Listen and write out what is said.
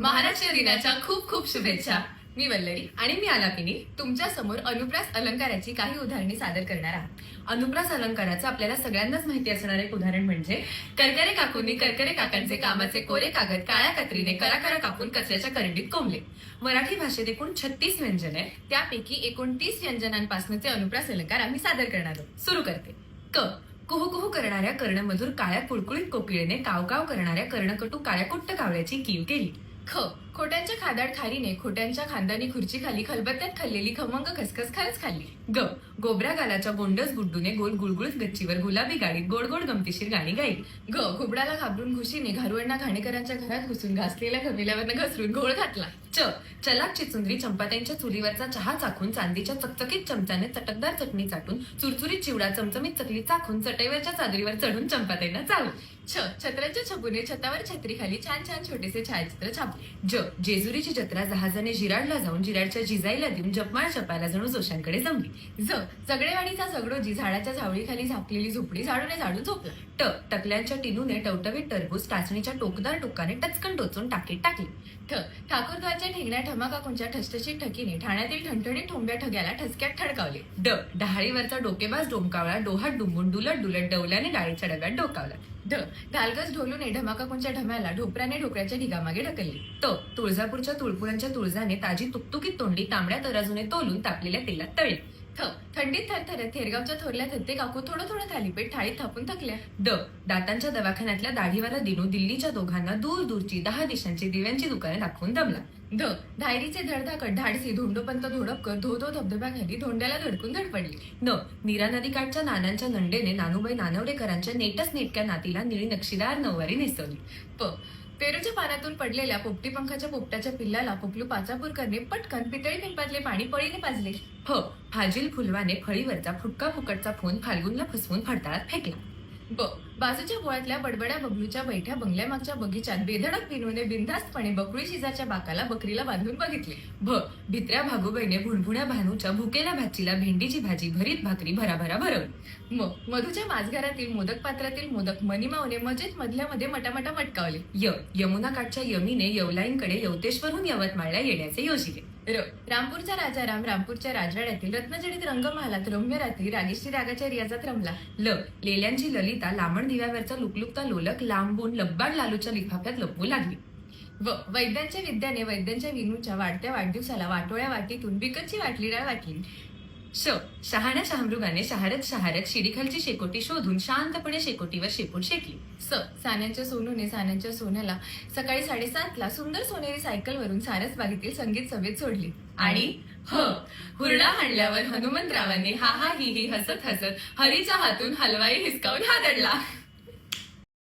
महाराष्ट्र दिनाच्या खूप खूप शुभेच्छा. मी वल्लरी आणि मी आलापिनी तुमच्या समोर अनुप्रास अलंकाराची काही उदाहरणे सादर करणार आहात. अनुप्रास अलंकाराचं आपल्याला सगळ्यांनाच माहिती असणारं एक उदाहरण म्हणजे करकरे काकूंनी करकरे काकांचे कामाचे कोरे कागद काळ्या कत्रीने करा कापून कचऱ्याच्या करंडीत कोंबले. मराठी भाषेत एकूण 36 व्यंजन आहे. त्यापैकी 29 व्यंजनांपासूनचे अनुप्रास अलंकार आम्ही सादर करणार आहोत. सुरू करते. क कुहू कुहू करणाऱ्या कर्णमधुर काळ्या कुळकुळीत कोकिळेने कावकाव करणाऱ्या कर्णकटू काळ्या कुट्ट कावळ्याची कीव केली. ख खोट्यांच्या खादाड खारीने खोट्यांच्या खांदानी खुर्ची खाली खलबत्त्यात खाल्लेली खमंग खसखस खरंच खाल्ली. ग गोबऱ्या गालाच्या गोंडस गुड्डूने गोल गुळगुळीत गच्चीवर गुलाबी गाडीत गोड गोड गमतीशीर गाणी गायली. ग घुबडाला घाबरून घुशीने घारुअण्णा घाणेकरांच्या घरात घुसून घासलेल्या खमिल्यावरनं घसरून घोळ घातला. च चलाक चिचुंद्री चंपाताईंच्या चुलीवरचा चहा चाखून चांदीच्या चकचकीत चमच्याने चटकदार चटणी चाटून चुरचुरीत चिवडा चमचमीत चकली चाखून चटईवरच्या चादरीवर चढून चंपाताईंना चालू. छ छत्र्याच्या छपुने छतावर छत्री खाली छान छान छोटेसे छायाचित्र छापले. ज जेजुरीची जत्रा जहाजाने जिराडला जाऊन जिराडच्या जिजाईला देऊन जपमाळ जपायला जणू जोशांकडे जमली. ज जगडेवाडीचा जगडोजी झाडाच्या झावळीखाली झापलेली झोपडी झाडूने झाडून झोपला. ट टकल्यांच्या टिनूने टवटवीत टरबूज टाचणीच्या टोकदार टोकाने टचकन टोचून टाकीत टाकली. ठ ठाकूरद्वारच्या ठेंगण्या ठमाकाकूंच्या ठसठशीत ठकीने ठाण्यातील ठणठणीत ठोंब्या ठग्याला ठसक्यात ठडकावले. ड डहाळीवरचा डोकेबाज डोमकावळा डोहात डुंबून डुलत डुलत डवल्याने डाळीच्या डब्यात डोकावला. ढ ढालगज ढोलूने ढमाकाकूंच्या ढम्याला ढोपऱ्याने ढोकऱ्याच्या ढिगामागे ढकलली. त तुळजापूरच्या तुळपुरांच्या तुळजाने ताजी तुकतुकीत तोंडी तांबड्या तराजूने तोलून तापलेल्या तेलात तळली. थ थंडीत थरथरत थेरगावच्या थोरल्या थत्ते काकू थोडं थोडं थालीपीठ थाळीत थापून थकल्या. ड दातांच्या दवाखान्यातल्या दाढीवाला दिनू दिल्लीच्या दोघांना दूर दूरची 10 दिशांची दिव्यांची दुकाने दाखवून दमला. ध धायरीचे धडधाकट धाडसी धोंडोपंत धोडपकर धो धो धबधब्याखाली धोंड्याला धडकून धडपडली. न नीरा नदीकाठच्या नानांच्या नंडेने नानूबाई नानवडेकरांच्या नेटच नेटक्या नातीला निळी नक्षीदार नऊवारी नेसवली. प पेरूच्या पानातून पडलेल्या पोपटी पंखाच्या पोपटाच्या पिल्लाला पोपलू पाचापूरकरने पटकन पितळी पिंपातले पाणी पळीने पाजले. फ फाजील फुलवाने फळीवरचा फुटका फुकटचा फोन फाल्गुनला फसवून फडताळात फेकला. ब बाजूच्या बोळातल्या बडबड्या बबलूच्या बैठ्या बंगल्यामागच्या बगीच्यात बेधडक विनूने बिनधास्तपणे बकुळी शिजाच्या बाकाला बकरीला बांधून बघितले. भ भित्र्या भागूबाईने भुणभुण्या भानूच्या भुकेल्या भाचीला भेंडीची भाजी भरीत भाकरी भराभरा भरवली. म मधूच्या माझघरातील मोदक पात्रातील मोदक मनीमावने मजेत मधल्या मध्ये मटामटा मटकावले. य यमुना काठच्या यमीने यवलाईंकडे यवतेश्वरहून यवतमाळला येण्याचे योजिले. र रामपूरचा राजा राम रामपूरच्या राजवाड्यातील रत्नजडित रंगमहालात रम्य रात्री रागेश्री रागाच्या रियाजात रमला. ल लेल्यांची ललिता लांबण दिव्यावरचा लुकलुकता लोलक लांबून लब्बाड लालूच्या लिफाफ्यात लपवू लागली. व वैद्यांच्या विद्याने वैद्यांच्या विनूच्या वाढत्या वाढदिवसाला वाटोळ्या वाटीतून बिकटची वाटली डाळ वाटली. श शहाण्या शहामृगाने शहारत शिडीखालची शेकोटी शोधून शांतपणे शेकोटीवर शेपूट शेकली. स सान्यांच्या सोनूने सान्यांच्या सोन्याला सकाळी 7:30ला सुंदर सोनेरी सायकलवरून सारस बागेतील संगीत सभेत सोडली. आणि ह हुरडा हाणल्यावर हनुमंतरावांनी हा हा ही हसत हसत हरीच्या हातून हलवाई हिसकावून हादरला.